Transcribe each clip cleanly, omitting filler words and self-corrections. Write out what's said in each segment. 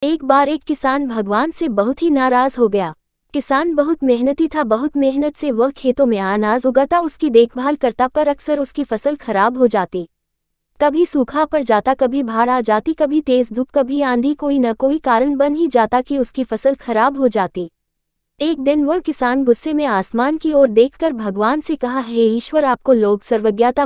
एक बार एक किसान भगवान से बहुत ही नाराज हो गया। किसान बहुत मेहनती था, बहुत मेहनत से वह खेतों में अनाज उगाता, उसकी देखभाल करता, पर अक्सर उसकी फसल खराब हो जाती। कभी सूखा पड़ जाता, कभी बाढ़ आ जाती, कभी तेज धूप, कभी आंधी, कोई न कोई कारण बन ही जाता कि उसकी फसल खराब हो जाती। एक दिन वह किसान गुस्से में आसमान की ओर देखकर भगवान से कहा, हे ईश्वर, आपको लोग सर्वज्ञता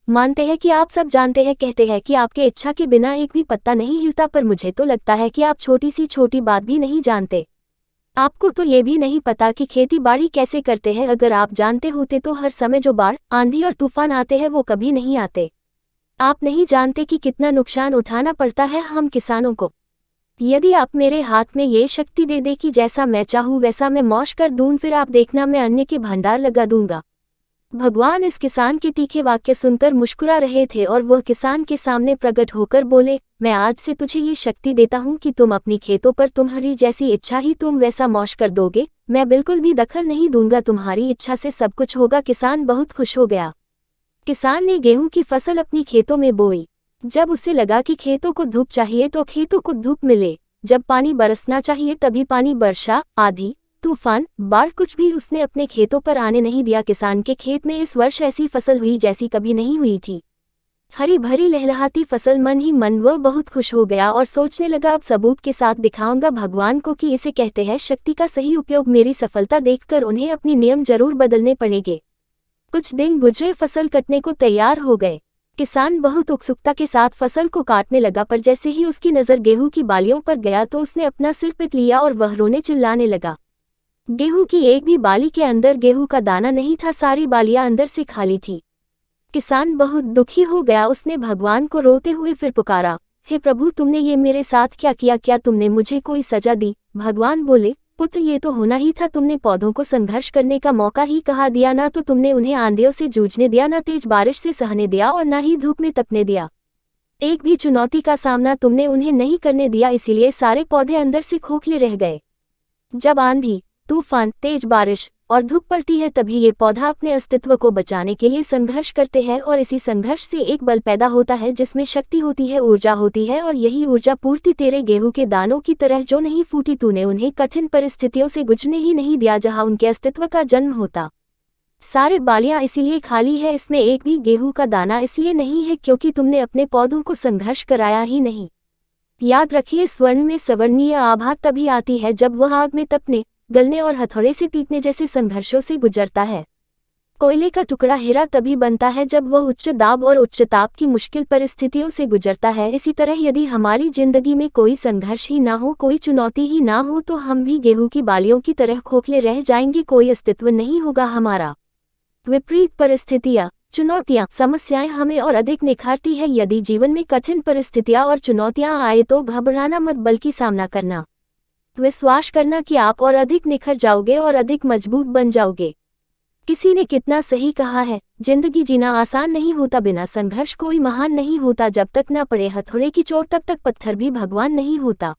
मानते हैं कि आप सब जानते हैं, कहते हैं कि आपके इच्छा के बिना एक भी पत्ता नहीं हिलता, पर मुझे तो लगता है कि आप छोटी सी छोटी बात भी नहीं जानते। आपको तो ये भी नहीं पता कि खेती बाड़ी कैसे करते हैं। अगर आप जानते होते तो हर समय जो बाढ़, आंधी और तूफान आते हैं वो कभी नहीं आते। आप नहीं जानते कि कितना नुकसान उठाना पड़ता है हम किसानों को। यदि आप मेरे हाथ में ये शक्ति दे दे कि जैसा मैं चाहूँ वैसा मैं मौश कर दूं, फिर आप देखना मैं अन्य के भंडार लगा दूंगा। भगवान इस किसान के तीखे वाक्य सुनकर मुस्कुरा रहे थे और वह किसान के सामने प्रकट होकर बोले, मैं आज से तुझे ये शक्ति देता हूँ कि तुम अपनी खेतों पर तुम्हारी जैसी इच्छा ही तुम वैसा मौश कर दोगे। मैं बिल्कुल भी दखल नहीं दूंगा, तुम्हारी इच्छा से सब कुछ होगा। किसान बहुत खुश हो गया। किसान ने गेहूं की फसल अपनी खेतों में बोई। जब उसे लगा कि खेतों को धूप चाहिए तो खेतों को धूप मिले, जब पानी बरसना चाहिए तभी पानी, वर्षा, आंधी, तूफान, बाढ़, कुछ भी उसने अपने खेतों पर आने नहीं दिया। किसान के खेत में इस वर्ष ऐसी फसल हुई जैसी कभी नहीं हुई थी। हरी भरी लहलहाती फसल। मन ही मन वह बहुत खुश हो गया और सोचने लगा, अब सबूत के साथ दिखाऊंगा भगवान को कि इसे कहते हैं शक्ति का सही उपयोग। मेरी सफलता देखकर उन्हें अपने नियम जरूर बदलने पड़ेंगे। कुछ दिन गुजरे, फसल कटने को तैयार हो गए। किसान बहुत उत्सुकता के साथ फसल को काटने लगा, पर जैसे ही उसकी नज़र गेहूं की बालियों पर गया तो उसने अपना सिर पीट लिया और वह रोने चिल्लाने लगा। गेहूं की एक भी बाली के अंदर गेहूं का दाना नहीं था, सारी बालियां अंदर से खाली थी। किसान बहुत दुखी हो गया। उसने भगवान को रोते हुए फिर पुकारा, हे प्रभु, तुमने ये मेरे साथ क्या किया? क्या तुमने मुझे कोई सजा दी? भगवान बोले, पुत्र, ये तो होना ही था। तुमने पौधों को संघर्ष करने का मौका ही कहाँ दिया? ना तो तुमने उन्हें आंधियों से जूझने दिया, ना तेज बारिश से सहने दिया और ना ही धूप में तपने दिया। एक भी चुनौती का सामना तुमने उन्हें नहीं करने दिया, इसीलिए सारे पौधे अंदर से खोखले रह गए। जब आंधी, तूफान, तेज बारिश और धूप पड़ती है तभी ये पौधा अपने अस्तित्व को बचाने के लिए संघर्ष करते हैं, और इसी संघर्ष से एक बल पैदा होता है जिसमें शक्ति होती है, ऊर्जा होती है, और यही ऊर्जा पूर्ति तेरे गेहूं के दानों की तरह जो नहीं फूटी। तूने उन्हें कठिन परिस्थितियों से गुजरने ही नहीं दिया जहां उनके अस्तित्व का जन्म होता। सारे बालियां इसीलिए खाली है, इसमें एक भी गेहूं का दाना इसलिए नहीं है क्योंकि तुमने अपने पौधों को संघर्ष कराया ही नहीं। याद रखिए, स्वर्ण में सवर्णीय आभा तभी आती है जब वह आग में तपने, गलने और हथौड़े से पीटने जैसे संघर्षों से गुजरता है। कोयले का टुकड़ा हीरा तभी बनता है जब वह उच्च दाब और उच्च ताप की मुश्किल परिस्थितियों से गुजरता है। इसी तरह यदि हमारी जिंदगी में कोई संघर्ष ही ना हो, कोई चुनौती ही ना हो, तो हम भी गेहूं की बालियों की तरह खोखले रह जाएंगे, कोई अस्तित्व नहीं होगा हमारा। विपरीत परिस्थितियां, चुनौतियां, समस्याएं हमें और अधिक निखारती है। यदि जीवन में कठिन परिस्थितियां और चुनौतियां आए तो घबराना मत, बल्कि सामना करना, विश्वास करना कि आप और अधिक निखर जाओगे और अधिक मजबूत बन जाओगे। किसी ने कितना सही कहा है, जिंदगी जीना आसान नहीं होता, बिना संघर्ष कोई महान नहीं होता। जब तक न पड़े हथौड़े की चोट तब तक पत्थर भी भगवान नहीं होता।